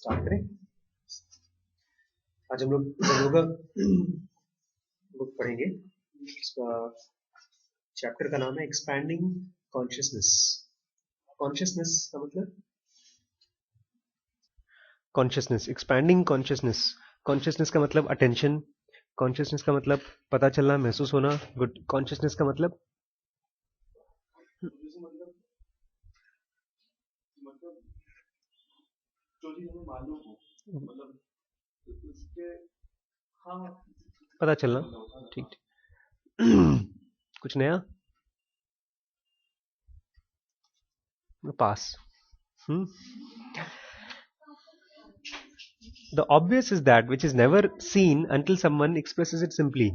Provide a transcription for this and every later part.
Start करें। आज हम लोग योगा बुक पढ़ेंगे। इसका चैप्टर का नाम है एक्सपैंडिंग कॉन्शियसनेस। कॉन्शियसनेस का मतलब कॉन्शियसनेस, एक्सपैंडिंग कॉन्शियसनेस। कॉन्शियसनेस का मतलब अटेंशन, कॉन्शियसनेस का मतलब पता चलना, महसूस होना। गुड। कॉन्शियसनेस का मतलब जो चीज हमें मालूम हो, मतलब उसके हाँ पता चलना। ठीक ठीक। कुछ नया पास। The obvious is that which is never seen until someone expresses it simply.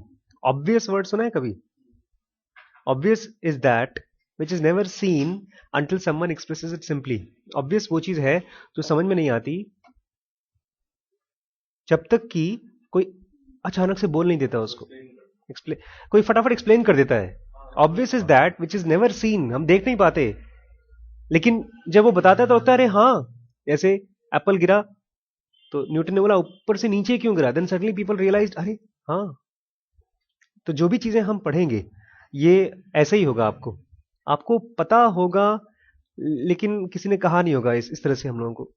Obvious word सुना है कभी? Obvious is that which is never seen until someone expresses it simply. Obvious वो चीज है जो समझ में नहीं आती जब तक कि कोई अचानक से बोल नहीं देता उसको। एक्सप्लेन, कोई फटाफट एक्सप्लेन कर देता है। Obvious is that which is never seen, हम देख नहीं पाते, लेकिन जब वो बताता है तो लगता है अरे हाँ, जैसे एप्पल गिरा तो न्यूटन ने बोला ऊपर से नीचे क्यों गिरा, देन सडनली पीपल रियलाइज्ड अरे हाँ। तो जो भी चीजें हम पढ़ेंगे ये ऐसे ही होगा, आपको आपको पता होगा लेकिन किसी ने कहा नहीं होगा इस तरह से हम लोगों को।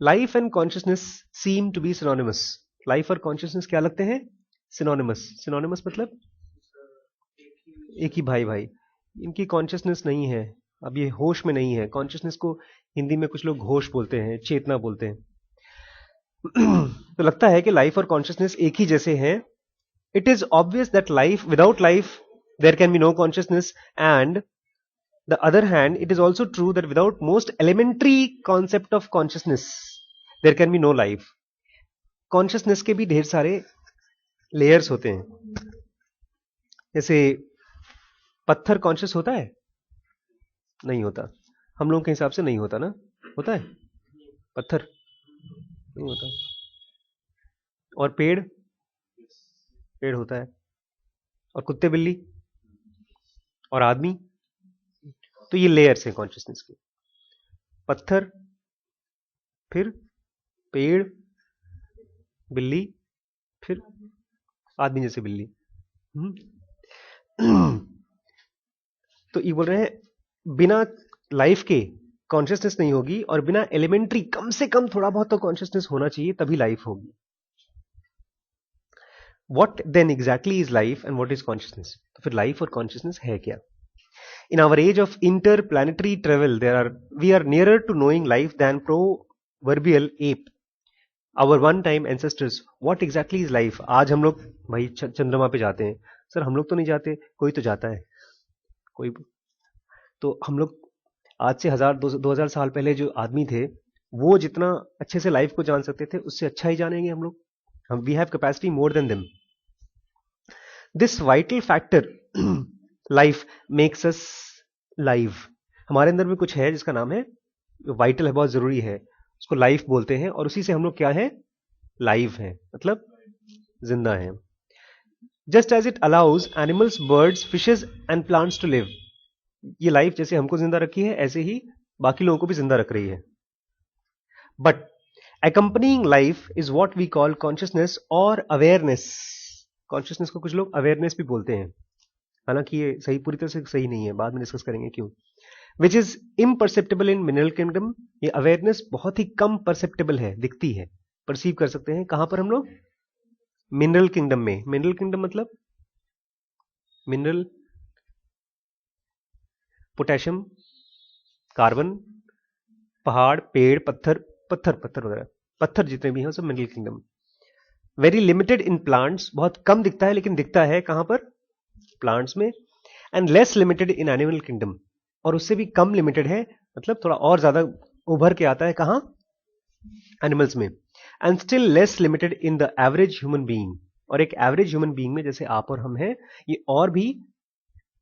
Life and consciousness seem to be synonymous. Life और कॉन्शियसनेस क्या लगते हैं? सिनोनिमस। सिनोनिमस मतलब एक ही भाई भाई। इनकी कॉन्शियसनेस नहीं है, अब ये होश में नहीं है। कॉन्शियसनेस को हिंदी में कुछ लोग होश बोलते हैं, चेतना बोलते हैं। तो लगता है कि लाइफ और कॉन्शियसनेस एक ही जैसे हैं। It is obvious that life without life there can be no consciousness, and the other hand it is also true that without most elementary concept of consciousness there can be no life. Consciousness के भी ढेर सारे layers होते हैं। जैसे पत्थर conscious होता है? नहीं होता। हम लोगों के हिसाब से नहीं होता ना? होता है पत्थर? नहीं होता। और पेड़? पेड़ होता है। और कुत्ते बिल्ली और आदमी। तो ये लेयर्स हैं कॉन्शियसनेस के। पत्थर, फिर पेड़, बिल्ली, फिर आदमी जैसे बिल्ली। तो ये बोल रहे हैं बिना लाइफ के कॉन्शियसनेस नहीं होगी, और बिना एलिमेंट्री कम से कम थोड़ा बहुत तो कॉन्शियसनेस होना चाहिए, तभी लाइफ होगी। What then exactly is life and what is consciousness? तो फिर लाइफ और कॉन्शियसनेस है क्या? In our age of interplanetary travel, we are nearer to knowing life than proverbial ape, our one-time ancestors. What exactly is life? आज हम लोग भाई चंद्रमा पे जाते हैं। सर हम लोग तो नहीं जाते, कोई तो जाता है। कोई तो हम लोग आज से 1000-2000 साल पहले जो आदमी थे वो जितना अच्छे से लाइफ को जान सकते थे उससे अच्छा ही जानेंगे हम लोग। हम we have capacity more than them. This vital factor life makes us live. हमारे अंदर में कुछ है जिसका नाम है वाइटल, है, बहुत जरूरी है, उसको लाइफ बोलते हैं, और उसी से हम लोग क्या है? लाइव है, मतलब जिंदा है। Just as it allows animals, birds, fishes and plants to live. ये लाइफ जैसे हमको जिंदा रखी है ऐसे ही बाकी लोगों को भी जिंदा रख रही है। But accompanying life is what we call consciousness or awareness. Consciousness को कुछ लोग अवेयरनेस भी बोलते हैं, हालांकि ये सही पूरी तरह से सही नहीं है, बाद में डिस्कस करेंगे क्यों। Which is imperceptible in mineral kingdom. ये अवेयरनेस बहुत ही कम परसेप्टेबल है, दिखती है, परसीव कर सकते हैं। कहां पर हम लोग? मिनरल किंगडम में। मिनरल किंगडम मतलब मिनरल, पोटेशियम, कार्बन, पहाड़, पेड़, पत्थर, पत्थर वगैरह, पत्थर जितने भी हैं सब mineral kingdom. Very limited in plants, बहुत कम दिखता है, लेकिन दिखता है कहां पर? प्लांट्स में। And less limited in animal kingdom, और उससे भी कम लिमिटेड है, मतलब थोड़ा और ज्यादा उभर के आता है कहां? एनिमल्स में। And still less limited in the average human being, और एक एवरेज ह्यूमन बीइंग में जैसे आप और हम हैं, ये और भी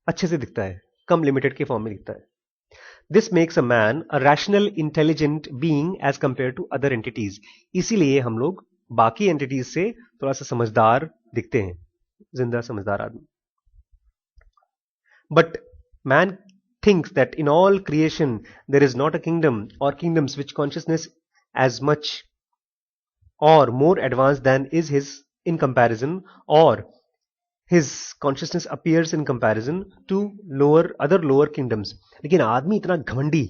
अच्छे से दिखता है, कम लिमिटेड के फॉर्म में दिखता है। This makes a man a rational intelligent being as compare to other entities. इसीलिए हम लोग बाकी एंटिटीज से थोड़ा सा समझदार दिखते हैं, जिंदा समझदार आदमी। But man thinks that in all creation there is not a kingdom और kingdoms which consciousness as much or more advanced than is his in comparison, or his consciousness appears in comparison to other lower kingdoms. लेकिन आदमी इतना घमंडी,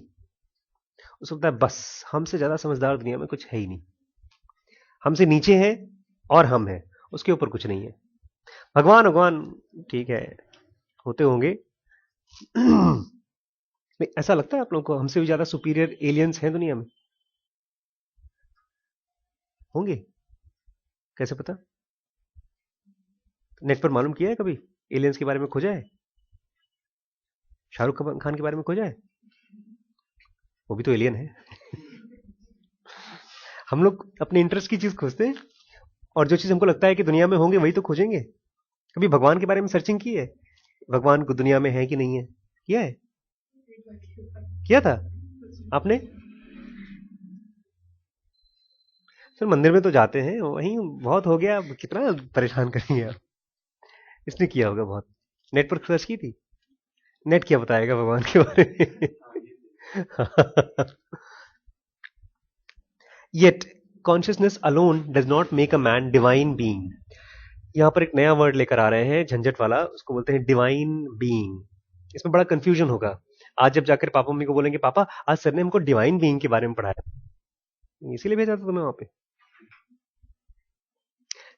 उसको लगता है बस हमसे ज्यादा समझदार दुनिया में कुछ है ही नहीं, हमसे नीचे है और हम हैं, उसके ऊपर कुछ नहीं है। भगवान भगवान ठीक है, होते होंगे। नहीं, ऐसा लगता है आप लोगों को हमसे भी ज्यादा सुपीरियर एलियंस हैं दुनिया में? होंगे? कैसे पता? नेट पर मालूम किया है कभी? एलियंस के बारे में खोजा है? शाहरुख खान के बारे में खोजा है? वो भी तो एलियन है। हम लोग अपने इंटरेस्ट की चीज खोजते हैं, और जो चीज हमको लगता है कि दुनिया में होंगे वही तो खोजेंगे। कभी भगवान के बारे में सर्चिंग की है? भगवान को दुनिया में है कि नहीं है? किया है? किया था आपने? सर मंदिर में तो जाते हैं, वहीं बहुत हो गया, अब कितना परेशान करेंगे आप। इसने किया होगा बहुत। नेट पर सर्च की थी? नेट क्या बताएगा भगवान के बारे में? Yet consciousness alone does not make a man divine being. यहां पर एक नया वर्ड लेकर आ रहे हैं, झंझट वाला, उसको बोलते हैं डिवाइन बीइंग। इसमें बड़ा कंफ्यूजन होगा। आज जब जाकर पापा मम्मी को बोलेंगे, पापा आज सर ने हमको डिवाइन बीइंग के बारे में पढ़ाया, इसीलिए भेजा था तुम्हें वहां पे।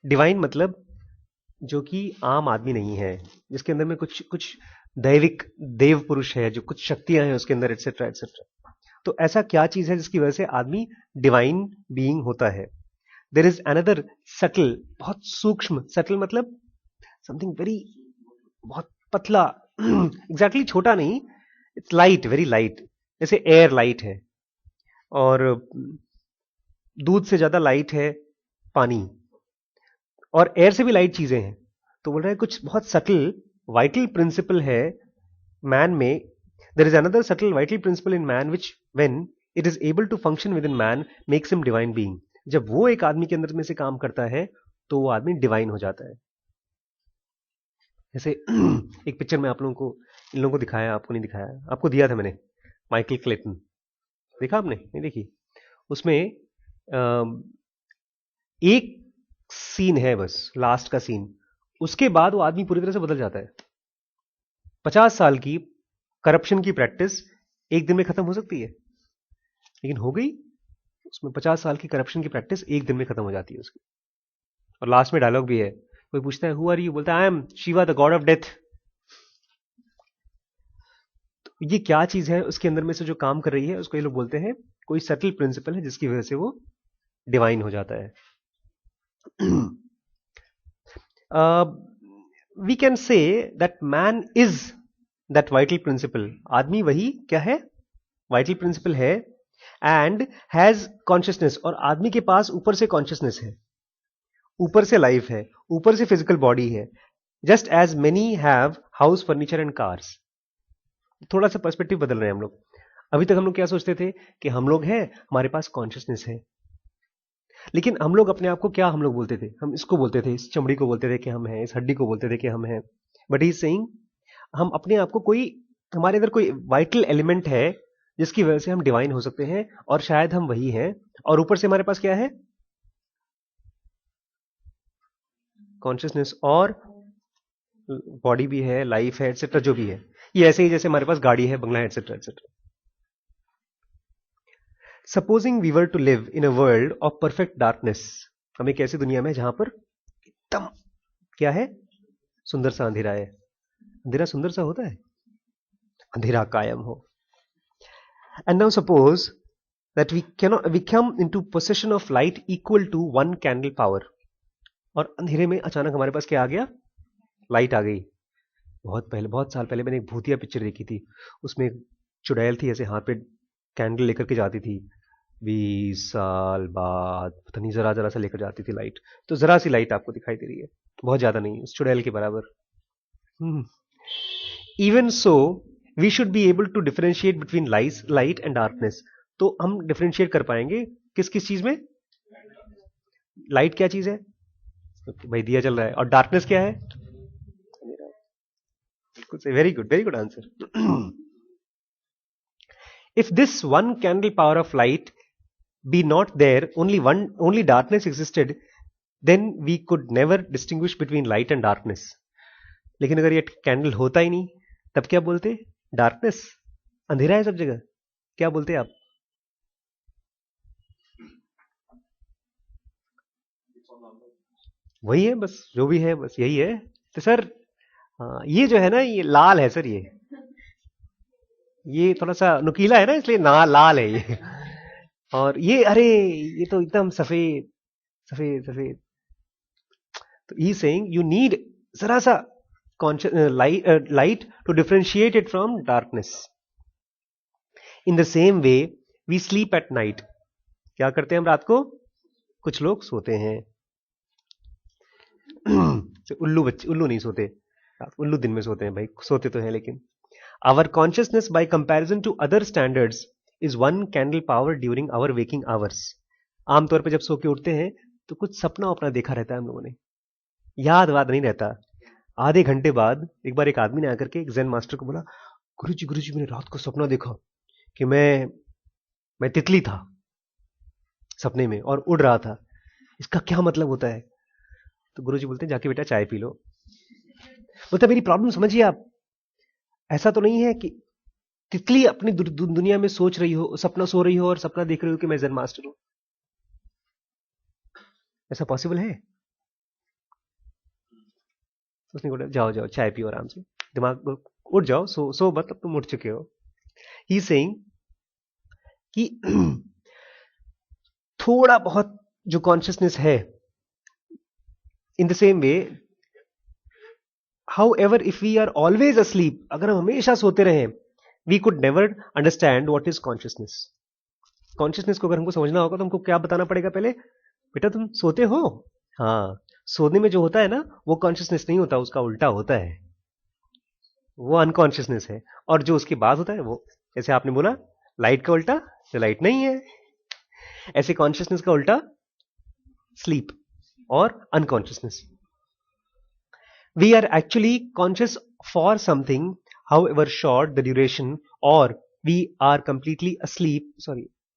डिवाइन मतलब जो कि आम आदमी नहीं है, जिसके अंदर में कुछ कुछ दैविक देव पुरुष है, जो कुछ शक्तियां हैं उसके अंदर, एटसेट्रा एटसेट्रा। तो ऐसा क्या चीज है जिसकी वजह से आदमी डिवाइन बीइंग होता है? देर इज अनदर सटल, बहुत सूक्ष्म, सटल मतलब समथिंग वेरी, बहुत पतला, एग्जैक्टली छोटा नहीं, इट्स लाइट, वेरी लाइट, जैसे एयर लाइट है और दूध से ज्यादा लाइट है पानी, और एयर से भी लाइट चीजें हैं। तो बोल रहे हैं कुछ बहुत सटल वाइटल प्रिंसिपल है मैन में। There is another subtle vital principle in man which when it is able to function within man makes him divine being. जब वो एक आदमी के अंदर में से काम करता है तो वो आदमी डिवाइन हो जाता है। जैसे एक पिक्चर में आप लोगों को, इन लोगों को दिखाया, आपको नहीं दिखाया, आपको दिया था मैंने, माइकल क्लेटन, देखा आपने? नहीं देखी? उसमें एक सीन है बस, लास्ट का सीन, उसके बाद वो आदमी पूरी तरह से बदल जाता है। 50 साल की करप्शन की प्रैक्टिस एक दिन में खत्म हो सकती है, लेकिन हो गई उसमें 50 साल की करप्शन की प्रैक्टिस एक दिन में खत्म हो जाती है उसकी। और लास्ट में डायलॉग भी है, कोई पूछता है हु आर यू, बोलता है I am Shiva the God of death. तो ये क्या चीज है उसके अंदर में से जो काम कर रही है, उसको ये लोग बोलते हैं कोई सटल प्रिंसिपल है जिसकी वजह से वो डिवाइन हो जाता है। We can say that man is that vital principle. आदमी वही क्या है? वाइटल प्रिंसिपल है, एंड हैज कॉन्शियसनेस। और आदमी के पास ऊपर से कॉन्शियसनेस है, ऊपर से लाइफ है, ऊपर से फिजिकल बॉडी है, just as many have house, furniture and cars. थोड़ा सा पर्सपेक्टिव बदल रहे हैं हम लोग। अभी तक हम लोग क्या सोचते थे कि हम लोग हैं, हमारे पास कॉन्शियसनेस है, लेकिन हम लोग अपने आप को क्या हम लोग बोलते थे? हम इसको बोलते थे, इस चमड़ी को बोलते थे कि हम हैं, इस हड्डी को बोलते थे कि हम हैं। बट ही इज सेइंग हम अपने आप को कोई, हमारे अंदर कोई वाइटल एलिमेंट है जिसकी वजह से हम डिवाइन हो सकते हैं, और शायद हम वही हैं। और ऊपर से हमारे पास क्या है? कॉन्शियसनेस, और बॉडी भी है, लाइफ है, एटसेट्रा, जो भी है। ये ऐसे ही जैसे हमारे पास गाड़ी है, बंगला है, etcetera etcetera. Supposing we were to live in a world of perfect darkness. हम एक ऐसी दुनिया में जहां पर एकदम क्या है? सुंदर सा अंधेरा है। अंधेरा सुंदर सा होता है? अंधेरा कायम हो। And now suppose that we come into possession of light equal to 1 candle power। और अंधेरे में अचानक हमारे पास क्या आ गया? लाइट आ गई। बहुत पहले, बहुत साल पहले मैंने एक भूतिया पिक्चर देखी थी, उसमें एक चुड़ैल थी, ऐसे हाथ पे कैंडल लेकर के जाती थी, 20 साल बाद पता नहीं जरा जरा सा लेकर जाती थी लाइट। तो जरा सी लाइट आपको दिखाई दे रही है, बहुत ज्यादा नहीं, उस चुड़ैल के बराबर। Even so we should be able to differentiate between light and darkness. तो हम डिफरेंशिएट कर पाएंगे किस किस चीज में? लाइट क्या चीज है भाई? दिया चल रहा है। और डार्कनेस क्या है? बिल्कुल सही, very good answer. If this 1 candle power of light be not there, only darkness existed, then we could never distinguish between light and darkness. लेकिन अगर ये कैंडल होता ही नहीं, तब क्या बोलते? डार्कनेस, अंधेरा है सब जगह, क्या बोलते आप? वही है बस, जो भी है बस यही है. तो सर ये जो है ना, ये लाल है सर, ये थोड़ा सा नुकीला है ना, इसलिए ना लाल है ये. और ये अरे ये तो एकदम सफेद सफेद सफेद. तो ही सेइंग यू नीड जरा सा light to differentiate it from darkness. In the same way, we sleep at night. क्या करते हैं हम रात को? कुछ लोग सोते हैं. उल्लू नहीं सोते, उल्लू दिन में सोते हैं भाई, सोते तो हैं लेकिन. Our consciousness by comparison to other standards is one candle power during our waking hours. आमतौर पर जब सो के उठते हैं तो कुछ सपना अपना देखा रहता है हम लोगों ने, याद वाद नहीं रहता. आधे घंटे बाद एक बार एक आदमी ने आकर के एक ज़ेन मास्टर को बोला, गुरुजी मैंने रात को सपना देखा कि मैं तितली था सपने में और उड़ रहा था, इसका क्या मतलब होता है? तो गुरुजी बोलते हैं जाके बेटा चाय पी लो. बोलते मेरी प्रॉब्लम समझिए आप, ऐसा तो नहीं है कि तितली अपनी दुनिया में सोच रही हो, सपना सो रही हो और सपना देख रही हो कि मैं ज़ेन मास्टर हूं. ऐसा पॉसिबल है? उसने बोला जाओ चाय पियो आराम से, दिमाग उठ जाओ, सो मतलब तुम उठ चुके हो. ही सेइंग कि थोड़ा बहुत जो कॉन्शियसनेस है, in the same way, however if we are always asleep, अगर हम हमेशा सोते रहे, we could never understand what is consciousness. Consciousness को अगर हमको समझना होगा तो हमको क्या बताना पड़ेगा? पहले बेटा तुम सोते हो. हाँ, सोने में जो होता है ना वो कॉन्शियसनेस नहीं होता, उसका उल्टा होता है, वो अनकॉन्शियसनेस है. और जो उसके बाद होता है वो, जैसे आपने बोला लाइट का उल्टा, जो लाइट नहीं है, ऐसे कॉन्शियसनेस का उल्टा स्लीप और unconsciousness. We are actually conscious for something, however short the duration, और वी आर कंप्लीटली अस्लीप,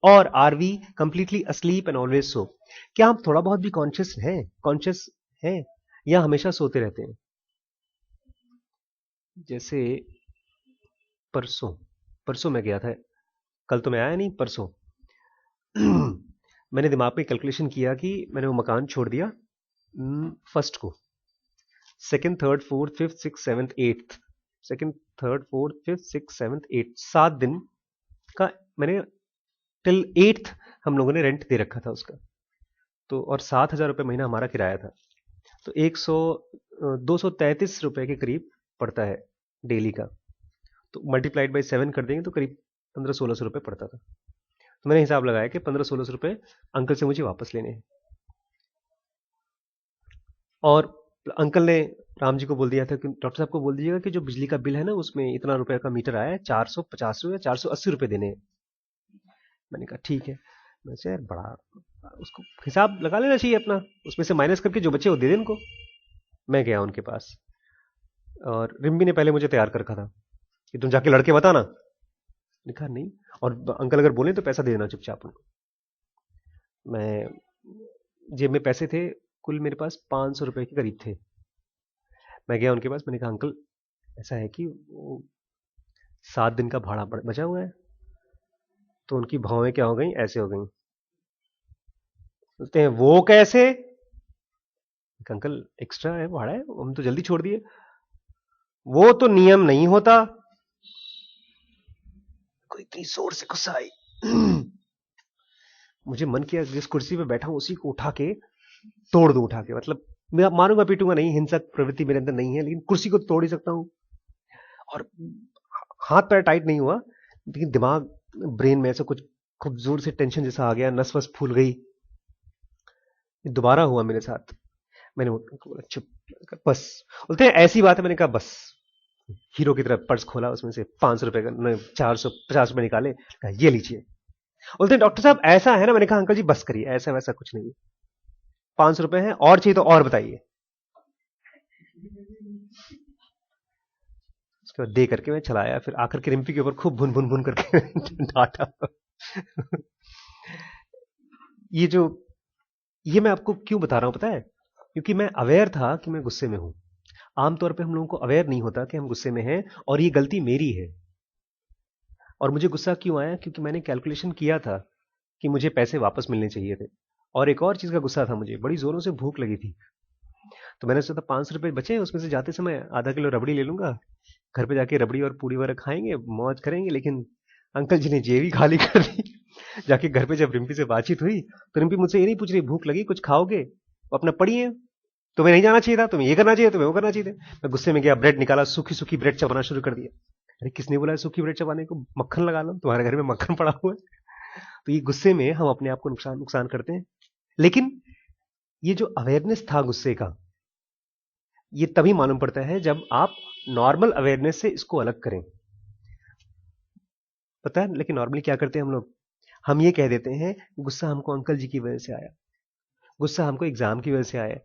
और are we completely asleep and always so. क्या हम थोड़ा बहुत भी कॉन्शियस हैं या हमेशा सोते रहते हैं? जैसे परसों मैं गया था, कल तो मैं आया नहीं, परसों मैंने दिमाग में कैलकुलेशन किया कि मैंने वो मकान छोड़ दिया फर्स्ट को, second, third, fourth, fifth, six, seventh, eighth, second, third, fourth, fifth, six, seventh, eighth, 7 दिन का मैंने टिल 8th हम लोगों ने रेंट दे रखा था उसका. तो और 7,000 रुपये महीना हमारा किराया था. तो 233 रुपए के करीब पड़ता है डेली का. तो मल्टीप्लाइड बाई 7 कर देंगे तो करीब 1500-1600 रुपये पड़ता था. तो मैंने हिसाब लगाया कि 1500-1600 रुपये अंकल से मुझे वापस लेने हैं. और अंकल ने राम जी को बोल दिया था कि डॉक्टर साहब को बोल दीजिएगा कि जो बिजली का बिल है ना उसमें इतना रुपए का मीटर आया है, 450 या 480 रुपये देने हैं. मैंने कहा ठीक है. वैसे यार बड़ा उसको हिसाब लगा लेना चाहिए अपना, उसमें से माइनस करके जो बचे वो दे दे उनको. मैं गया उनके पास और रिम्बी ने पहले मुझे तैयार कर रखा था कि तुम जाके लड़के बताना. लिखा नहीं, और अंकल अगर बोले तो पैसा दे देना चुपचाप उनको. मैं जेब में पैसे थे, कुल मेरे पास 500 रुपए के करीब थे. मैं गया उनके पास, मैंने कहा अंकल ऐसा है कि वो 7 दिन का भाड़ा बचा हुआ है. तो उनकी भावें क्या हो गई, ऐसे हो गई. बोलते हैं वो कैसे? अंकल एक्स्ट्रा है भाड़ा है, हम तो जल्दी छोड़ दिए. वो तो नियम नहीं होता. कोई इतनी जोर से गुस्सा आई, मुझे मन किया जिस कुर्सी पे बैठा हूं उसी को उठा के तोड़ दूं, उठा के, मतलब मैं मारूंगा पीटूंगा नहीं, हिंसक प्रवृत्ति मेरे अंदर नहीं है, लेकिन कुर्सी को तोड़ ही सकता हूं. और हाथ पैर टाइट नहीं हुआ, लेकिन दिमाग, ब्रेन में ऐसा कुछ खूब जोर से टेंशन जैसा आ गया, नस वस फूल गई. दोबारा हुआ मेरे साथ. मैंने बोला चुप, बस. बोलते हैं ऐसी बात है. मैंने कहा बस. हीरो की तरह पर्स खोला, उसमें से 500 रुपए का 450 रुपए निकाले, कहा ये लीजिए. बोलते हैं डॉक्टर साहब ऐसा है ना. मैंने कहा अंकल जी बस करिए, ऐसा वैसा कुछ नहीं, 500 रुपए हैं, और चाहिए तो और बताइए. उसके बाद दे करके मैं चलाया. फिर आकर के रिम्पी के ऊपर खूब भुन भुन भुन करके डांटा. ये मैं आपको क्यों बता रहा हूं पता है? क्योंकि मैं अवेयर था कि मैं गुस्से में हूं। आमतौर पे हम लोगों को अवेयर नहीं होता कि हम गुस्से में हैं और ये गलती मेरी है। और मुझे गुस्सा क्यों आया? क्योंकि मैंने कैलकुलेशन किया था कि मुझे पैसे वापस मिलने चाहिए थे। और एक और चीज का गुस्सा था, मुझे बड़ी जोरों से भूख लगी थी। तो मैंने सोचा 500 रुपये बचे, उसमें से जाते समय आधा किलो रबड़ी ले लूंगा, घर पे जाके रबड़ी और पूड़ी वगैरह खाएंगे, मौज करेंगे। लेकिन अंकल जी ने जेब ही खाली कर दी। जाके घर पे जब रिम्पी से बातचीत हुई तो रिम्पी मुझसे ये नहीं पूछ रही भूख लगी कुछ खाओगे, वो अपना पड़ी है। तुम्हें नहीं जाना चाहिए था, तुम्हें ये करना चाहिए, तुम्हें वो करना चाहिए था। मैं गुस्से में गया, ब्रेड निकाला, सूखी सूखी ब्रेड चबाना शुरू कर दिया। अरे किसने बोला है सूखी ब्रेड चबाने को? मक्खन लगा लो, तुम्हारे घर में मक्खन पड़ा हुआ है। तो ये गुस्से में हम अपने आप को नुकसान नुकसान करते हैं। लेकिन ये जो अवेयरनेस था गुस्से का, ये तभी मालूम पड़ता है जब आप नॉर्मल अवेयरनेस से इसको अलग करें। पता है लेकिन नॉर्मली क्या करते हैं हम लोग? हम ये कह देते हैं गुस्सा हमको अंकल जी की वजह से आया, गुस्सा हमको एग्जाम की वजह से आया।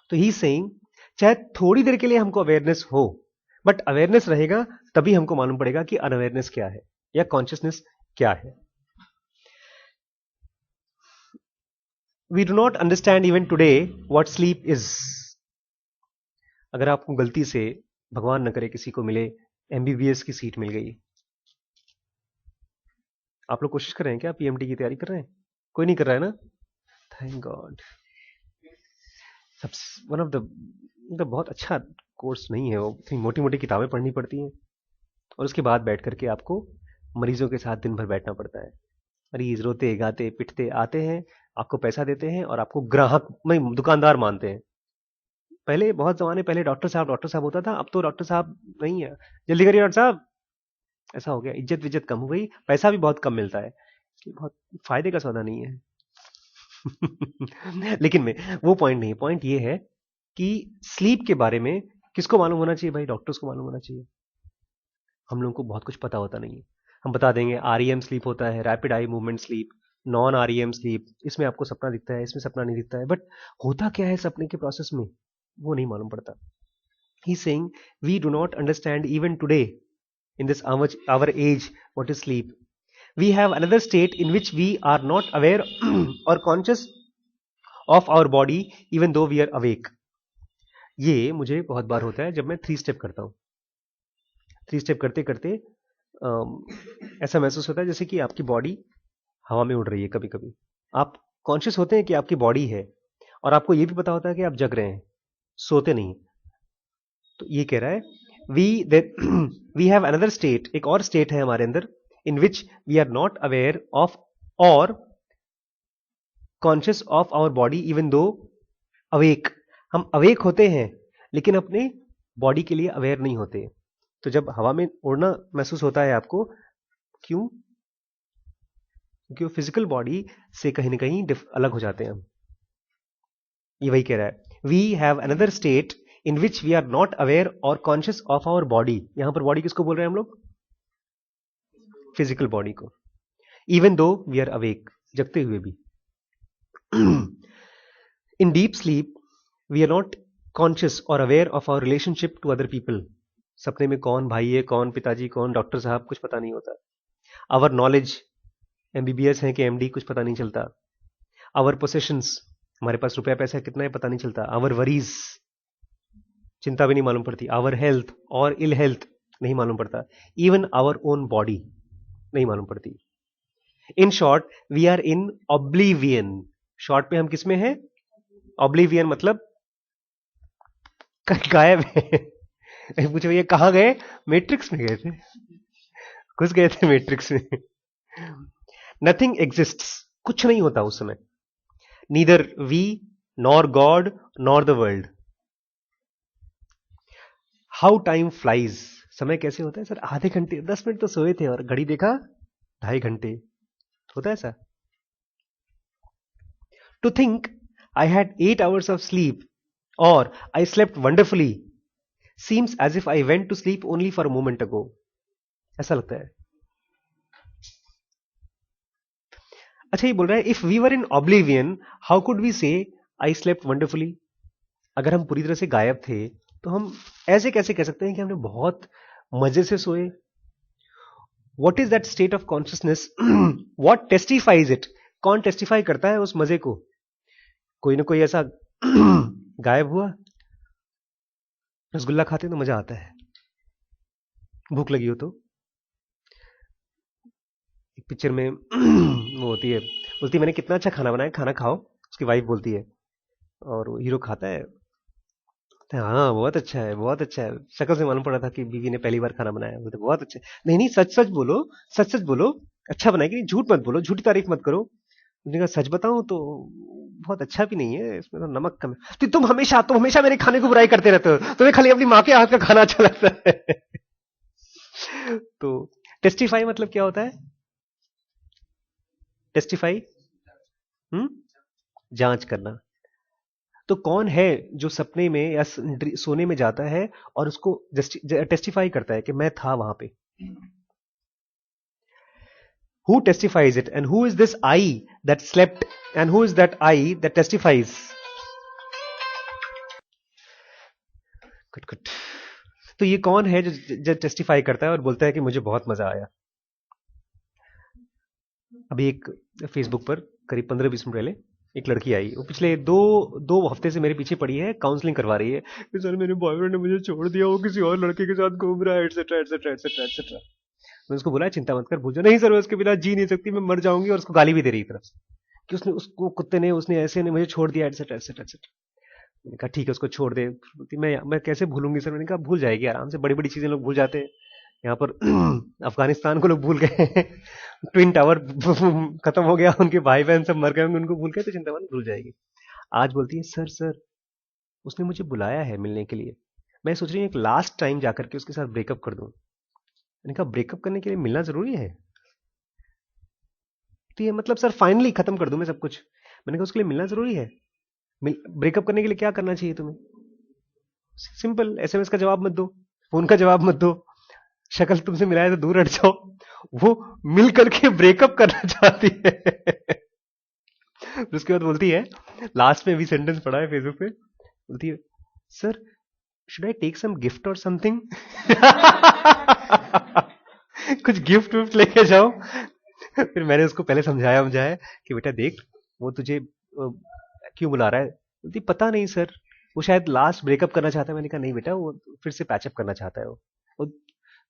तो ही सेइंग चाहे थोड़ी देर के लिए हमको अवेयरनेस हो, बट अवेयरनेस रहेगा तभी हमको मालूम पड़ेगा कि अनअवेयरनेस क्या है या कॉन्शियसनेस क्या है। We do not understand even today what sleep is. अगर आपको गलती से, भगवान न करे, किसी को मिले एमबीबीएस की सीट मिल गई, आप लोग कोशिश कर रहे हैं क्या? पीएमटी की तैयारी कर रहे हैं? कोई नहीं कर रहा है ना? Thank God. One of the बहुत अच्छा कोर्स नहीं है वो। इतनी मोटी मोटी किताबें पढ़नी पड़ती हैं और उसके बाद बैठ करके आपको मरीजों के साथ दिन भर बैठना पड़ता है। मरीज रोते गाते पिटते आते हैं, आपको पैसा देते हैं और आपको ग्राहक नहीं दुकानदार मानते हैं। पहले बहुत जमाने पहले डॉक्टर साहब होता था, अब तो डॉक्टर साहब नहीं है। जल्दी करिए डॉक्टर साहब, ऐसा हो गया। इज्जत विज्जत कम हो गई, पैसा भी बहुत कम मिलता है। ये बहुत फायदे का सौदा नहीं है। लेकिन मैं वो पॉइंट नहीं, पॉइंट ये है कि स्लीप के बारे में किसको मालूम होना चाहिए? भाई डॉक्टर्स को मालूम होना चाहिए। हम लोगों को बहुत कुछ पता होता नहीं है। हम बता देंगे आरईएम स्लीप होता है, rapid eye movement sleep, non REM sleep, इसमें आपको सपना दिखता है, इसमें सपना नहीं दिखता है। बट होता क्या है सपने के प्रोसेस में, वो नहीं मालूम पड़ता। He saying we do not understand even today in this our age what is sleep. We have another state in which we are not aware or conscious of our body even though we are awake. ये मुझे बहुत बार होता है जब मैं 3 step करता हूं। 3 step करते करते ऐसा महसूस होता है जैसे कि आपकी बॉडी हवा में उड़ रही है। कभी कभी आप कॉन्शियस होते हैं कि आपकी बॉडी है और आपको ये भी पता होता है कि आप जग रहे हैं, सोते नहीं। तो ये कह रहा है वी हैव अनदर स्टेट, एक और स्टेट है हमारे अंदर, in which we are not aware of और conscious of our body even though awake. हम अवेक होते हैं लेकिन अपने बॉडी के लिए अवेयर नहीं होते। तो जब हवा में उड़ना महसूस होता है आपको, क्यों? क्योंकि वो फिजिकल बॉडी से कहीं ना कहीं अलग हो जाते हैं हम। ये वही कह रहा है we have another state in which we are not aware और कॉन्शियस ऑफ आवर बॉडी। यहां पर बॉडी किसको बोल रहे हैं हम लोग? फिजिकल बॉडी को। Even though we are awake, जगते हुए भी। In deep sleep we are not conscious और aware of our relationship to other people. सपने में कौन भाई है, कौन पिताजी, कौन डॉक्टर साहब, कुछ पता नहीं होता। आवर नॉलेज, एमबीबीएस है कि एमडी, कुछ पता नहीं चलता। आवर पोसेशंस, हमारे पास रुपया पैसा कितना है पता नहीं चलता। आवर वरीज, चिंता भी नहीं मालूम पड़ती। आवर हेल्थ और इल हेल्थ नहीं मालूम पड़ता। इवन आवर ओन बॉडी नहीं मालूम पड़ती। In short we are in oblivion. Short पे हम किस में हैं? ऑब्लिवियन मतलब गायब है। पूछो ये कहां गए? मैट्रिक्स में गए थे, घुस गए थे मैट्रिक्स में। नथिंग एग्जिस्ट्स, कुछ नहीं होता उस समय। Neither we nor God nor the world. How time flies, समय कैसे होता है सर? आधे घंटे 10 मिनट तो सोए थे और घड़ी देखा 2.5 घंटे। होता है ऐसा? To think I had 8 hours of sleep और I slept wonderfully seems as if I went to sleep only for a moment ago. ऐसा लगता है। अच्छा ये बोल रहा है if we were in oblivion how could we say I slept wonderfully. अगर हम पूरी तरह से गायब थे तो हम ऐसे कैसे कह सकते हैं कि हमने बहुत मजे से सोए? What is that state of consciousness, what टेस्टिफाइज it, कौन टेस्टिफाई करता है उस मजे को? कोई ना कोई ऐसा गायब हुआ, रसगुल्ला खाते तो मजा आता है, भूख लगी हो तो। एक पिक्चर में वो होती है, बोलती है मैंने कितना अच्छा खाना बनाया, खाना खाओ, उसकी वाइफ बोलती है, और वो हीरो खाता है, हाँ बहुत अच्छा है, बहुत अच्छा है, शक्ल से मालूम पड़ा था कि बीवी ने पहली बार खाना बनाया, बोलते बहुत अच्छा है। नहीं नहीं, सच सच बोलो, सच सच बोलो, अच्छा बनाया कि नहीं, झूठ मत बोलो, झूठी तारीफ मत करो। उसने कहा सच बताऊं तो बहुत अच्छा भी नहीं है, इसमें तो नमक कम है। तो तुम हमेशा मेरे खाने को बुराई करते रहते हो, तुम्हें खाली अपनी माँ के हाथ का खाना अच्छा लगता है। तो टेस्टिफाई मतलब क्या होता है? टेस्टिफाई, हम्म, जांच करना। तो कौन है जो सपने में या सोने में जाता है और उसको टेस्टिफाई करता है कि मैं था वहां पे? Who testifies it, and who is this I that slept, and who is that I that testifies? कुट कुट। तो ये कौन है जो टेस्टिफाई करता है और बोलता है कि मुझे बहुत मजा आया? अभी एक फेसबुक पर करीब 15-20 मिनट पहले एक लड़की आई, वो पिछले दो दो हफ्ते से मेरे पीछे पड़ी है, काउंसलिंग करवा रही है कि सर मेरे बॉयफ्रेंड ने मुझे छोड़ दिया, वो किसी और लड़के के साथ घूम रहा है, एटसेट्रा एटसेट्रा एटसेट्रा एटसेट्रा। मैं उसको बोला चिंता मत कर, भूल जाओ। नहीं सर, मैं उसके बिना जी नहीं सकती, मैं मर जाऊंगी, और उसको गाली भी दे रही तरफ से कि उसने, उसको कुत्ते ने, उसने ऐसे ने मुझे छोड़ दिया, एटसेट्रा एटसेट्रा एटसेट्रा। मैंने कहा ठीक है, उसको छोड़ दे। बोलती मैं कैसे भूलूंगी सर? मैंने कहा भूल जाएगी आराम से, बड़ी बड़ी चीजें लोग भूल जाते हैं, यहाँ पर अफगानिस्तान को लोग भूल गए, ट्विन टावर खत्म हो गया, उनके भाई बहन सब मर गए, उनको भूल गए, तो चिंता मत, भूल जाएगी। आज बोलती है सर सर उसने मुझे बुलाया है मिलने के लिए, मैं सोच रही हूँ एक लास्ट टाइम जाकर के उसके साथ ब्रेकअप कर दूं। मैंने कहा ब्रेकअप करने के लिए मिलना जरूरी है? तो ये मतलब सर फाइनली खत्म कर दूं मैं सब कुछ? मैंने कहा उसके लिए मिलना जरूरी है? ब्रेकअप करने के लिए क्या करना चाहिए तुम्हें? सिंपल, एसएमएस का जवाब मत दो, फोन का जवाब मत दो, शक्ल तुमसे मिलाए तो दूर हट जाओ। वो मिल करके ब्रेकअप करना चाहती है। उसके बाद बोलती है, लास्ट में भी सेंटेंस पढ़ा है फेसबुक पे, बोलती है sir should I take some gift और समथिंग? कुछ गिफ्ट विफ्ट लेके जाओ। फिर मैंने उसको पहले समझाया कि बेटा देख, वो तुझे क्यों बुला रहा है? बोलती पता नहीं सर, वो शायद लास्ट ब्रेकअप करना चाहता है। मैंने कहा नहीं बेटा, वो फिर से पैचअप करना चाहता है। वो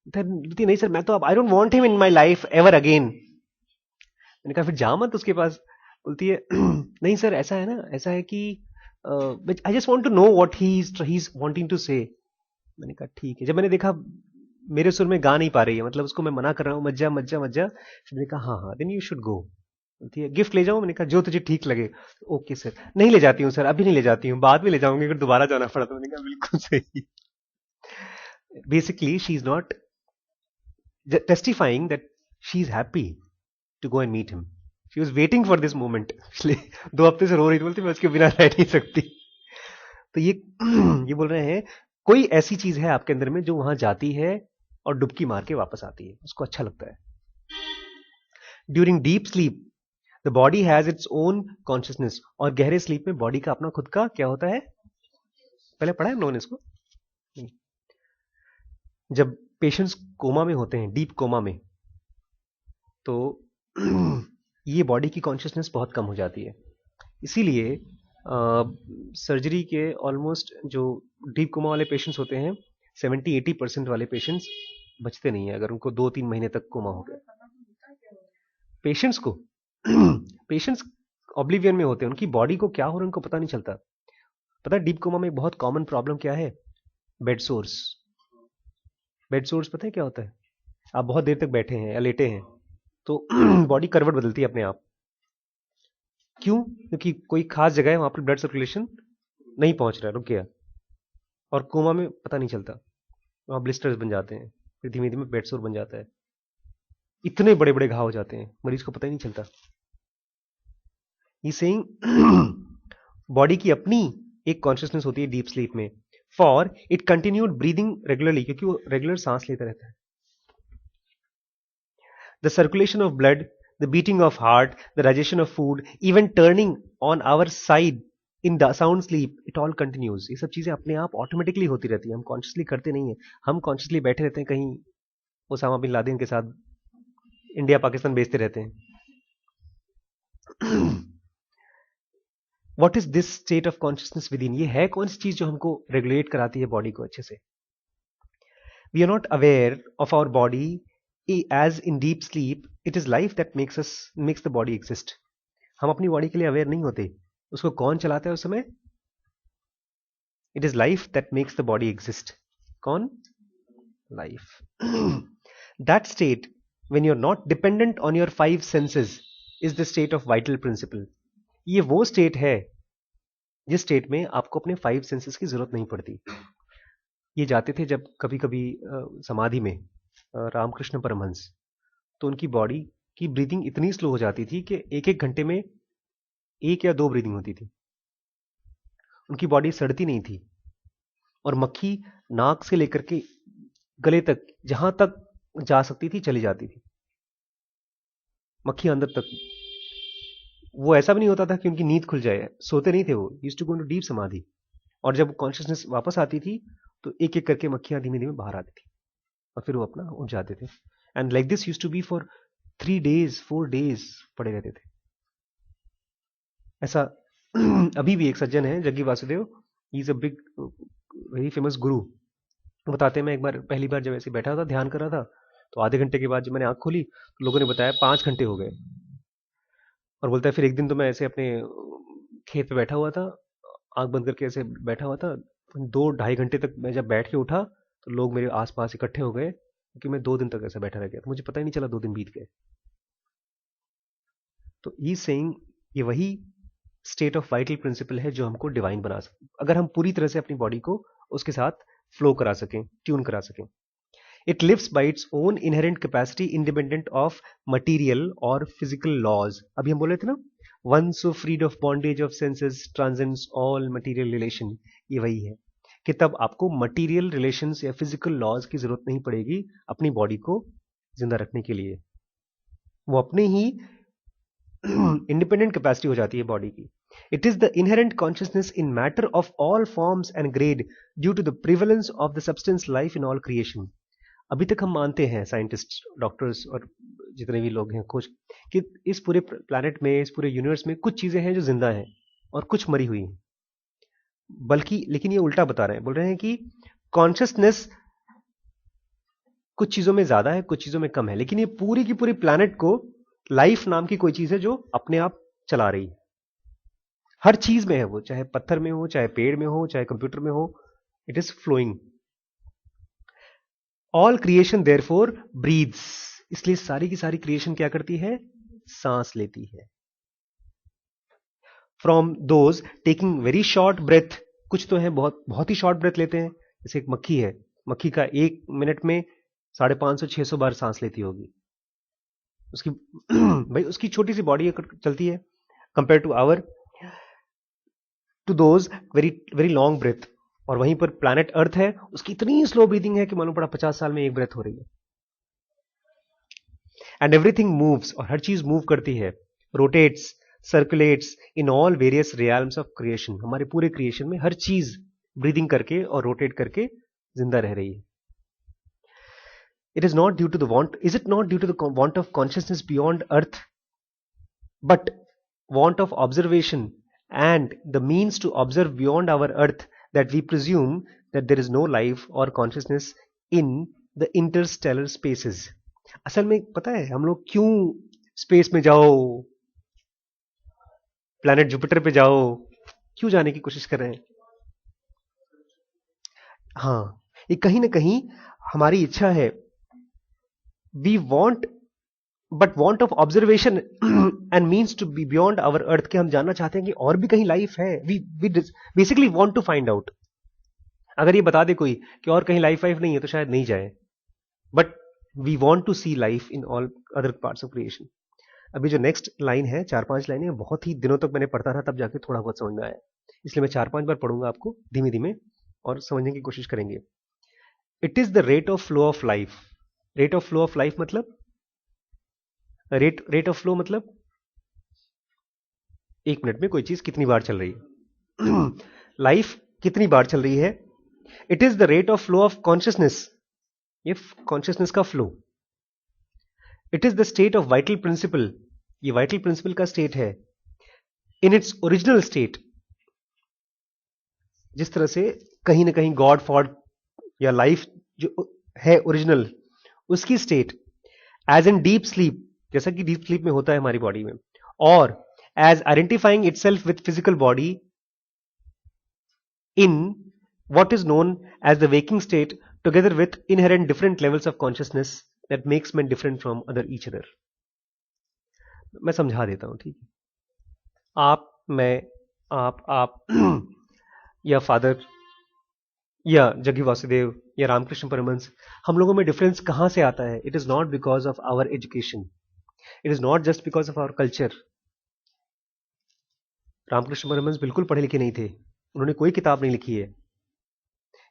बोलती नहीं सर, मैं तो अब I don't want him in my life ever again. मैंने कहा फिर जा मत उसके पास। बोलती है नहीं सर, ऐसा है ना, ऐसा है कि I just want to know what he is wanting to say. मैंने कहा ठीक है। जब मैंने देखा मेरे सुर में गा नहीं पा रही है, मतलब उसको मैं मना कर रहा हूँ, मज्जा मज्जा मज्जा, फिर मैंने कहा हाँ हाँ देन यू शुड गो। बोलती है गिफ्ट ले जाऊं? मैंने कहा जो तुझे ठीक लगे। Okay sir. नहीं ले जाती हूँ सर, अभी नहीं ले जाती हूँ, बाद में ले जाऊंगी अगर दोबारा जाना पड़ा तो। मैंने कहा बिल्कुल सही। Basically she is not testifying that she is happy to go and meet him. She was waiting for this moment. इसलिए 2 हफ्ते से रो रही थी, बोलती मैं उसके बिना रह नहीं सकती। तो ये ये बोल रहे हैं कोई ऐसी चीज है आपके अंदर में जो वहां जाती है और डुबकी मार के वापस आती है, उसको अच्छा लगता है। During deep sleep the body has its own consciousness, और गहरे स्लीप में बॉडी का अपना खुद का क्या होता है? पहले पढ़ा है हम लोगों ने इसको। जब पेशेंट्स कोमा में होते हैं, डीप कोमा में, तो ये बॉडी की कॉन्शियसनेस बहुत कम हो जाती है। इसीलिए सर्जरी के ऑलमोस्ट जो डीप कोमा वाले पेशेंट्स होते हैं, 70-80% वाले पेशेंट्स बचते नहीं है अगर उनको 2-3 महीने तक कोमा हो गया। पेशेंट्स को पेशेंट्स ऑब्लिवियन में होते हैं, उनकी बॉडी को क्या हो रहा है उनको पता नहीं चलता। पता है डीप कोमा में बहुत कॉमन प्रॉब्लम क्या है? Bed source. बेड सोर्स पता है क्या होता है? आप बहुत देर तक बैठे हैं या लेटे हैं तो बॉडी करवट बदलती है अपने आप। क्यों? क्योंकि कोई खास जगह है वहां पर ब्लड सर्कुलेशन नहीं पहुंच रहा है, रुक गया, और कोमा में पता नहीं चलता, वहां ब्लिस्टर्स बन जाते हैं, फिर धीमे धीमे बेड सोर बन जाता है, इतने बड़े बड़े घाव हो जाते हैं, मरीज को पता ही नहीं चलता। ये सेइंग बॉडी की अपनी एक कॉन्शियसनेस होती है डीप स्लीप में, for it continued breathing regularly, क्योंकि वो रेगुलर सांस लेता रहता है। The circulation of blood, the beating of heart, the digestion of food, even turning on our side in the sound sleep, it all continues. ये सब चीजें अपने आप ऑटोमेटिकली होती रहती है, हम कॉन्शियसली करते नहीं है। हम कॉन्शियसली बैठे रहते हैं कहीं ओसामा बिन लादेन के साथ इंडिया पाकिस्तान बेचते रहते हैं। What is this state of consciousness with in? ये है कौन सी चीज जो हमको रेगुलेट कराती है बॉडी को अच्छे से? We are not aware of our body as in deep sleep, it is life that makes the body exist. हम अपनी बॉडी के लिए अवेयर नहीं होते, उसको कौन चलाता है उस समय? It is life that makes the body exist. कौन? Life. That state when you're not dependent on your five senses is the state of vital principle। ये वो स्टेट है जिस स्टेट में आपको अपने 5 सेंसेस की जरूरत नहीं पड़ती। ये जाते थे जब कभी कभी समाधि में रामकृष्ण परमहंस, तो उनकी बॉडी की ब्रीदिंग इतनी स्लो हो जाती थी कि एक एक घंटे में 1 या 2 ब्रीदिंग होती थी। उनकी बॉडी सड़ती नहीं थी और मक्खी नाक से लेकर के गले तक जहां तक जा सकती थी चली जाती थी, मक्खी अंदर तक। वो ऐसा भी नहीं होता था कि उनकी नींद खुल जाए, सोते नहीं थे वो, used to go into deep samadhi. और जब कॉन्शियसनेस वापस आती थी तो एक एक करके मक्खियां धीमे धीमे बाहर आती थी और फिर वो अपना उठ जाते थे। And like this used to be for 3 days 4 days पड़े रहते थे ऐसा। अभी भी एक सज्जन है Jaggi Vasudev, he is a big very famous गुरु। बताते हैं, मैं एक बार पहली बार जब ऐसे बैठा था ध्यान कर रहा था, तो आधे घंटे के बाद जब मैंने आंख खोली तो लोगों ने बताया 5 घंटे हो गए। और बोलता है फिर एक दिन तो मैं ऐसे अपने खेत पे बैठा हुआ था, आंख बंद करके ऐसे बैठा हुआ था, 2-2.5 घंटे तक मैं जब बैठ के उठा तो लोग मेरे आसपास इकट्ठे हो गए, क्योंकि मैं 2 दिन तक ऐसा बैठा रह गया, तो मुझे पता ही नहीं चला 2 दिन बीत गए। तो ई सेइंग ये वही स्टेट ऑफ वाइटल प्रिंसिपल है जो हमको डिवाइन बना सकते, अगर हम पूरी तरह से अपनी बॉडी को उसके साथ फ्लो करा सकें, ट्यून करा सकें। It lives by its own inherent capacity independent of material or physical laws। अभी हम बोल रहे थे ना, one so freed of bondage of senses transcends all material relation। ये वही है कि तब आपको material relations या physical laws की जरूरत नहीं पड़ेगी अपनी बॉडी को जिंदा रखने के लिए। वो अपने ही इंडिपेंडेंट कैपेसिटी हो जाती है बॉडी की। It is the inherent consciousness in matter of all forms and grade due to the prevalence of the substance life in all creation। अभी तक हम मानते हैं, साइंटिस्ट, डॉक्टर्स और जितने भी लोग हैं खोज, कि इस पूरे प्लैनेट में, इस पूरे यूनिवर्स में कुछ चीजें हैं जो जिंदा हैं और कुछ मरी हुई हैं। बल्कि लेकिन ये उल्टा बता रहे हैं, बोल रहे हैं कि कॉन्शियसनेस कुछ चीजों में ज्यादा है, कुछ चीजों में कम है, लेकिन ये पूरी की पूरी प्लैनेट को लाइफ नाम की कोई चीज है जो अपने आप चला रही है। हर चीज में है वो, चाहे पत्थर में हो, चाहे पेड़ में हो, चाहे कंप्यूटर में हो, it is flowing. All creation therefore breathes, इसलिए सारी की सारी क्रिएशन क्या करती है? सांस लेती है। From those taking very short breath, कुछ तो है बहुत बहुत ही शॉर्ट ब्रेथ लेते हैं, जैसे एक मक्खी है, मक्खी का 1 मिनट में 550-600 बार सांस लेती होगी। उसकी भाई उसकी छोटी सी बॉडी चलती है compare to our, to those very very long breath. और वहीं पर प्लैनेट अर्थ है, उसकी इतनी स्लो ब्रीदिंग है कि मालूम पड़ा 50 साल में एक ब्रेथ हो रही है। एंड एवरीथिंग मूव्स, और हर चीज मूव करती है, rotates, circulates in all various realms of creation. हमारे पूरे क्रिएशन में हर चीज ब्रीदिंग करके और रोटेट करके जिंदा रह रही है। It is not due to the want, is it not due to the want of consciousness beyond earth, but want of observation and the means to observe beyond our earth, that we presume that there is no life or consciousness in the interstellar spaces। असल में पता है हम लोग क्यों space में जाओ, planet Jupiter पे जाओ, क्यों जाने की कोशिश कर रहे हैं? हाँ, ये कहीं ना कहीं हमारी इच्छा है। We want, but want of observation and means to be beyond our earth, के हम जानना चाहते हैं कि और भी कहीं लाइफ है। We basically want to find out। अगर ये बता दे कोई कि और कहीं लाइफ नहीं है तो शायद नहीं जाए, but we want to see life in all other parts of creation. अभी जो नेक्स्ट लाइन है, 4-5 लाइनें, बहुत ही दिनों तक मैंने पढ़ता रहा, तब जाके थोड़ा बहुत समझ में आया, इसलिए मैं 4-5 बार पढ़ूंगा आपको धीमे धीमे और समझने की कोशिश करेंगे। It is the rate of flow of life. Rate of flow of life मतलब, रेट ऑफ फ्लो मतलब 1 मिनट में कोई चीज कितनी बार चल रही है, लाइफ कितनी बार चल रही है। It is the rate of flow of consciousness, ये कॉन्शियसनेस का flow. It is the state of vital principle. ये वाइटल प्रिंसिपल का स्टेट है इन इट्स ओरिजिनल स्टेट। जिस तरह से कहीं ना कहीं गॉड फॉड या लाइफ जो है ओरिजिनल, उसकी state as in deep sleep, जैसा कि डीप स्लीप में होता है हमारी बॉडी में, और as identifying itself with physical body in what is known as the waking state, together with inherent different levels of consciousness that makes men different from each other। मैं समझा देता हूं, ठीक है? आप, मैं, आप या फादर या जग्गी वासुदेव या रामकृष्ण परमहंस, हम लोगों में डिफरेंस कहां से आता है? It is not because of our education, it is not just because of our culture. Ramakrishna Paramahansa बिल्कुल पढ़े लिखे नहीं थे, उन्होंने कोई किताब नहीं लिखी है।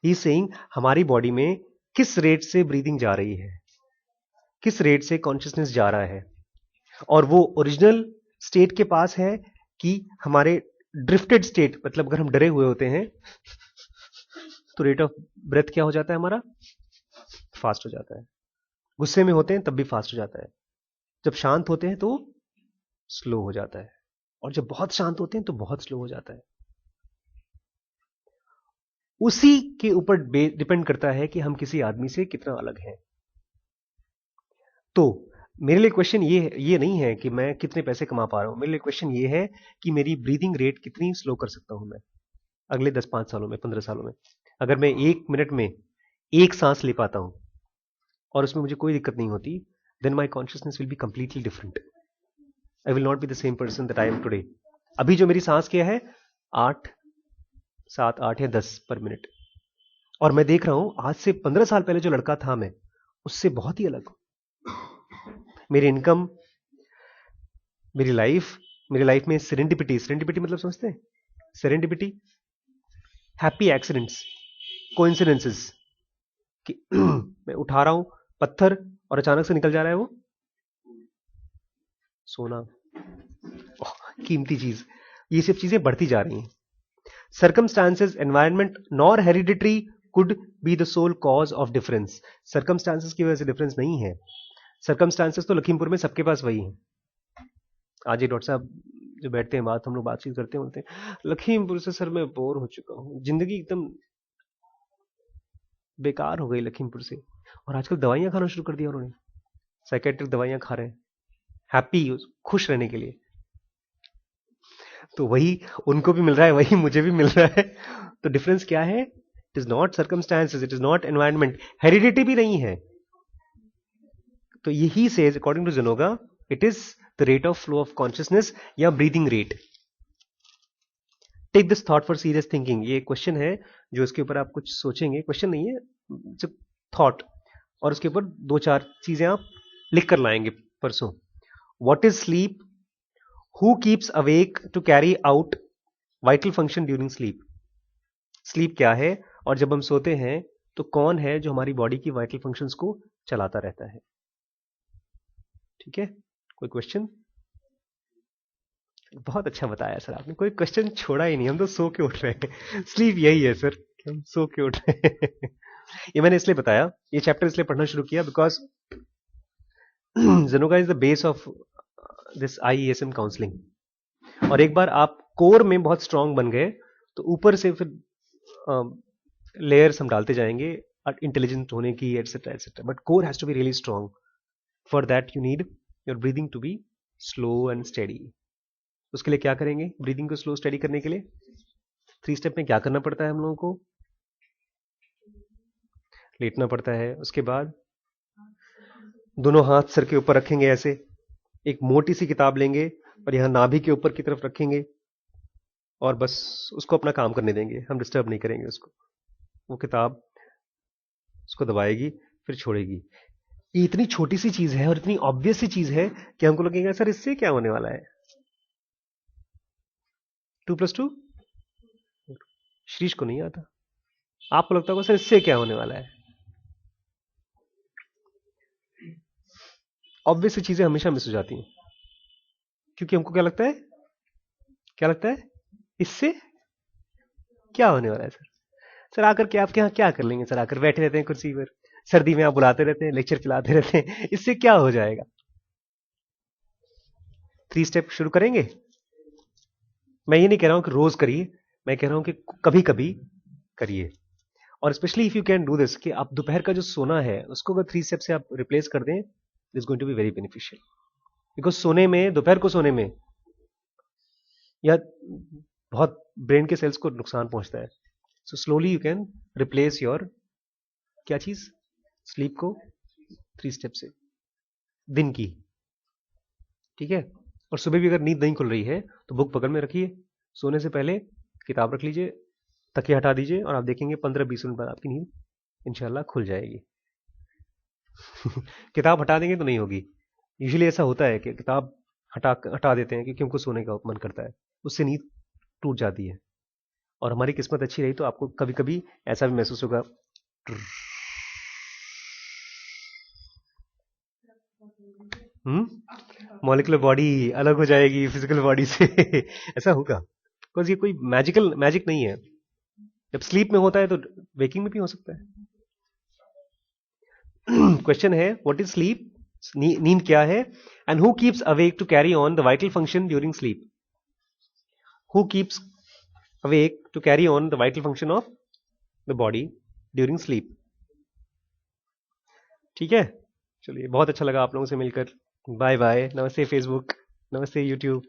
ही सेइंग हमारी बॉडी में किस रेट से ब्रीदिंग जा रही है, किस रेट से कॉन्शियसनेस जा रहा है, और वो ओरिजिनल स्टेट के पास है कि हमारे ड्रिफ्टेड स्टेट, मतलब अगर हम डरे हुए होते हैं तो रेट ऑफ ब्रेथ क्या हो जाता है हमारा? फास्ट हो जाता है। गुस्से में होते हैं तब भी फास्ट हो जाता है। जब शांत होते हैं तो स्लो हो जाता है, और जब बहुत शांत होते हैं तो बहुत स्लो हो जाता है। उसी के ऊपर डिपेंड करता है कि हम किसी आदमी से कितना अलग हैं। तो मेरे लिए क्वेश्चन ये नहीं है कि मैं कितने पैसे कमा पा रहा हूं, मेरे लिए क्वेश्चन ये है कि मेरी ब्रीदिंग रेट कितनी स्लो कर सकता हूं मैं अगले 10-5 सालों में, 15 सालों में। अगर मैं 1 मिनट में 1 सांस ले पाता हूं और उसमें मुझे कोई दिक्कत नहीं होती, then my consciousness will be completely different. I will not be the same person that I am today. अभी जो मेरी सांस क्या है, 8, 7, 8 या 10 पर मिनट, और मैं देख रहा हूं आज से 15 साल पहले जो लड़का था मैं, उससे बहुत ही अलग। मेरी इनकम, मेरी लाइफ में सेरेंडिपिटी मतलब समझते हैं? सेरेंडिपिटी, हैप्पी एक्सीडेंट्स, कोइंसिडेंसेस, कि मैं उठा रहा हूं पत्थर और अचानक से निकल जा रहा है वो सोना, कीमती चीज। ये सब चीजें बढ़ती जा रही हैं। Circumstances, environment nor heredity could be the sole cause of difference. Circumstances की वजह से डिफरेंस नहीं है। सर्कमस्टांसेस तो लखीमपुर में सबके पास वही है। आज ये डॉक्टर साहब जो बैठते हैं, हम लोग बातचीत करते हैं, बोलते हैं लखीमपुर से सर मैं बोर हो चुका हूं, जिंदगी एकदम बेकार हो गई लखीमपुर से। और आजकल दवाइयां खाना शुरू कर दिया उन्होंने, साइकेट्रिक दवाइयां खा रहे हैं हैप्पी, खुश रहने के लिए। तो वही उनको भी मिल रहा है, वही मुझे भी मिल रहा है। तो डिफरेंस क्या है? It is not circumstances, it is not environment, heredity भी नहीं है। तो यही sage according to Zanoga, it is the rate of flow of consciousness या breathing rate. Take this thought for serious thinking. ये क्वेश्चन है जो इसके ऊपर आप कुछ सोचेंगे, क्वेश्चन नहीं है, सिर्फ थॉट, और उसके ऊपर 2-4 चीजें आप लिख कर लाएंगे परसों। What is sleep? Who keeps awake to carry out vital function during sleep? Sleep क्या है? और जब हम सोते हैं तो कौन है जो हमारी बॉडी की वाइटल फंक्शंस को चलाता रहता है? ठीक है, कोई क्वेश्चन? बहुत अच्छा बताया सर आपने, कोई क्वेश्चन छोड़ा ही नहीं, हम तो सो के उठ रहे हैं। स्लीप यही है सर, हम सो के उठ रहे हैं। ये मैंने इसलिए बताया, ये चैप्टर इसलिए पढ़ना शुरू किया because Zanoga is the base of this IESM counselling. और एक बार आप कोर में बहुत स्ट्रांग बन गए तो ऊपर से फिर लेयर्स हम डालते जाएंगे इंटेलिजेंट होने की, etcetera etcetera, but core has to be really strong. For that you need your breathing to be slow and steady. उसके लिए क्या करेंगे? ब्रीदिंग को स्लो स्टडी करने के लिए 3 स्टेप में क्या करना पड़ता है हम लोगों को? लेटना पड़ता है, उसके बाद दोनों हाथ सर के ऊपर रखेंगे ऐसे, एक मोटी सी किताब लेंगे और यहां नाभि के ऊपर की तरफ रखेंगे, और बस उसको अपना काम करने देंगे, हम डिस्टर्ब नहीं करेंगे उसको। वो किताब उसको दबाएगी फिर छोड़ेगी। ये इतनी छोटी सी चीज है और इतनी ऑब्वियस सी चीज है कि हमको लगेगा सर इससे क्या होने वाला है, 2+2? श्रीश को नहीं आता, आपको लगता होगा सर इससे क्या होने वाला है। ऑब्वियस सी चीजें हमेशा मिस हो जाती हैं, क्योंकि हमको क्या लगता है इससे क्या होने वाला है। सर आकर के आपके यहाँ क्या कर लेंगे? सर आकर बैठे रहते हैं कुर्सी पर, सर्दी में आप बुलाते रहते हैं, लेक्चर चलाते रहते हैं, इससे क्या हो जाएगा? 3 स्टेप शुरू करेंगे। मैं ये नहीं कह रहा हूं कि रोज करिए, मैं कह रहा हूं कि कभी कभी करिए। और specially if you can do this, कि आप दोपहर का जो सोना है उसको अगर 3 स्टेप से आप रिप्लेस कर दें, is going to be very beneficial. Because सोने में, दोपहर को सोने में या बहुत ब्रेन के सेल्स को नुकसान पहुंचता है। So slowly you can replace your क्या चीज, स्लीप को 3 स्टेप से दिन की, ठीक है। और सुबह भी अगर नींद नहीं खुल रही है तो बुक बगल में रखिए, सोने से पहले किताब रख लीजिए, तकिया हटा दीजिए और आप देखेंगे 15-20 मिनट बाद आपकी नींद इंशाल्लाह खुल जाएगी। किताब हटा देंगे तो नहीं होगी। यूजुअली ऐसा होता है कि किताब हटा देते हैं क्योंकि उनको सोने का मन करता है, उससे नींद टूट जाती है। और हमारी किस्मत अच्छी रही तो आपको कभी कभी ऐसा भी महसूस होगा, मॉलिक्यूलर बॉडी अलग हो जाएगी फिजिकल बॉडी से। ऐसा होगा, बिकॉज ये कोई मैजिक नहीं है। जब स्लीप में होता है तो वेकिंग में भी हो सकता है। क्वेश्चन है, व्हाट इज स्लीप, नींद क्या है, and who keeps awake to carry on the vital function during sleep. Who keeps awake to carry on the vital function of the body during sleep. ठीक है, चलिए बहुत अच्छा लगा आप लोगों से मिलकर। बाय बाय, नमस्ते फेसबुक, नमस्ते यूट्यूब।